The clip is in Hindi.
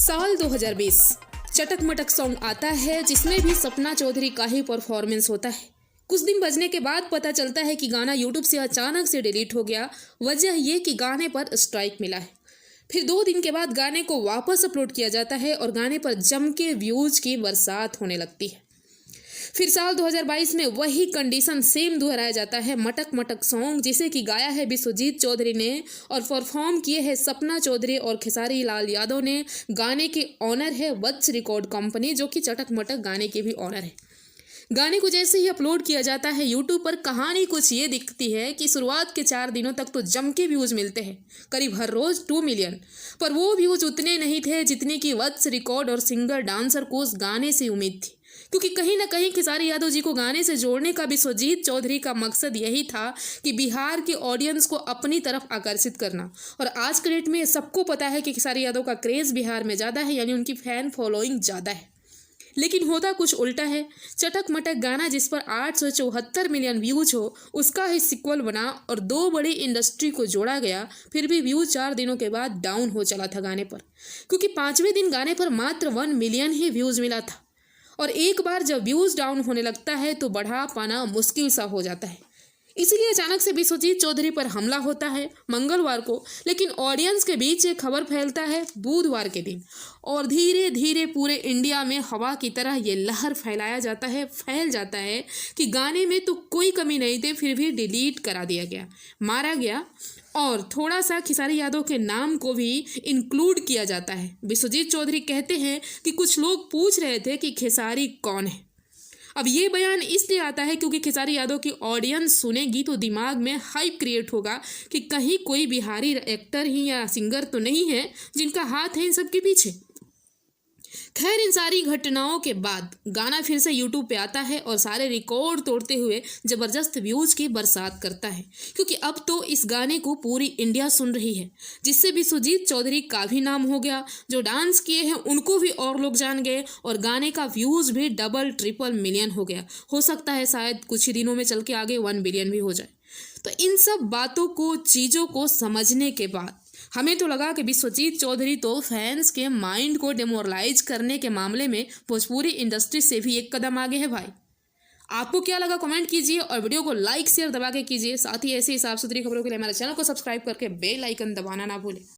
साल 2020 चटक मटक सॉन्ग आता है जिसमें भी सपना चौधरी का ही परफॉर्मेंस होता है। कुछ दिन बजने के बाद पता चलता है कि गाना यूट्यूब से अचानक से डिलीट हो गया। वजह ये कि गाने पर स्ट्राइक मिला है। फिर 2 दिन के बाद गाने को वापस अपलोड किया जाता है और गाने पर जम के व्यूज की बरसात होने लगती है। फिर साल 2022 में वही कंडीशन सेम दोहराया जाता है। मटक मटक सॉन्ग जिसे कि गाया है विश्वजीत चौधरी ने और परफॉर्म किए हैं सपना चौधरी और खेसारी लाल यादव ने। गाने के ऑनर है वत्स रिकॉर्ड कंपनी, जो कि चटक मटक गाने के भी ऑनर है। गाने को जैसे ही अपलोड किया जाता है यूट्यूब पर, कहानी कुछ ये दिखती है कि शुरुआत के 4 दिनों तक तो जम के व्यूज मिलते हैं, करीब हर रोज 2 मिलियन। पर वो व्यूज उतने नहीं थे जितने की वत्स रिकॉर्ड और सिंगर डांसर को उस गाने से उम्मीद थी, क्योंकि कहीं ना कहीं खेसारी यादव जी को गाने से जोड़ने का विश्वजीत चौधरी का मकसद यही था कि बिहार के ऑडियंस को अपनी तरफ आकर्षित करना। और आज के डेट में सबको पता है कि खेसारी यादव का क्रेज बिहार में ज़्यादा है, यानी उनकी फैन फॉलोइंग ज़्यादा है। लेकिन होता कुछ उल्टा है। चटक मटक गाना जिस पर 874 मिलियन व्यूज हो, उसका ही सिक्वल बना और 2 बड़ी इंडस्ट्री को जोड़ा गया। फिर भी व्यूज 4 दिनों के बाद डाउन हो चला था गाने पर, क्योंकि 5वें दिन गाने पर मात्र 1 मिलियन ही व्यूज मिला था। और एक बार जब व्यूज डाउन होने लगता है तो बढ़ा पाना मुश्किल सा हो जाता है। इसीलिए अचानक से विश्वजीत चौधरी पर हमला होता है मंगलवार को, लेकिन ऑडियंस के बीच ये खबर फैलता है बुधवार के दिन और धीरे धीरे पूरे इंडिया में हवा की तरह ये लहर फैल जाता है कि गाने में तो कोई कमी नहीं थी, फिर भी डिलीट करा दिया गया, मारा गया और थोड़ा सा खेसारी यादव के नाम को भी इंक्लूड किया जाता है। विश्वजीत चौधरी कहते हैं कि कुछ लोग पूछ रहे थे कि खेसारी कौन है। अब ये बयान इसलिए आता है क्योंकि खेसारी यादव की ऑडियंस सुनेगी तो दिमाग में हाइप क्रिएट होगा कि कहीं कोई बिहारी एक्टर ही या सिंगर तो नहीं है जिनका हाथ है इन सब के पीछे। खैर, इन सारी घटनाओं के बाद गाना फिर से यूट्यूब पे आता है और सारे रिकॉर्ड तोड़ते हुए जबरदस्त व्यूज की बरसात करता है, क्योंकि अब तो इस गाने को पूरी इंडिया सुन रही है, जिससे विश्वजीत चौधरी का भी नाम हो गया। जो डांस किए हैं उनको भी और लोग जान गए और गाने का व्यूज भी डबल ट्रिपल मिलियन हो गया। हो सकता है शायद कुछ ही दिनों में चल के आगे 1 बिलियन भी हो जाए। तो इन सब बातों को, चीज़ों को समझने के बाद हमें तो लगा कि विश्वजीत चौधरी तो फैंस के माइंड को डेमोरलाइज करने के मामले में भोजपुरी इंडस्ट्री से भी एक कदम आगे है भाई। आपको क्या लगा कमेंट कीजिए और वीडियो को लाइक शेयर दबा के कीजिए। साथ ही ऐसे ही साफ सुथरी खबरों के लिए हमारे चैनल को सब्सक्राइब करके बेल आइकन दबाना ना भूलें।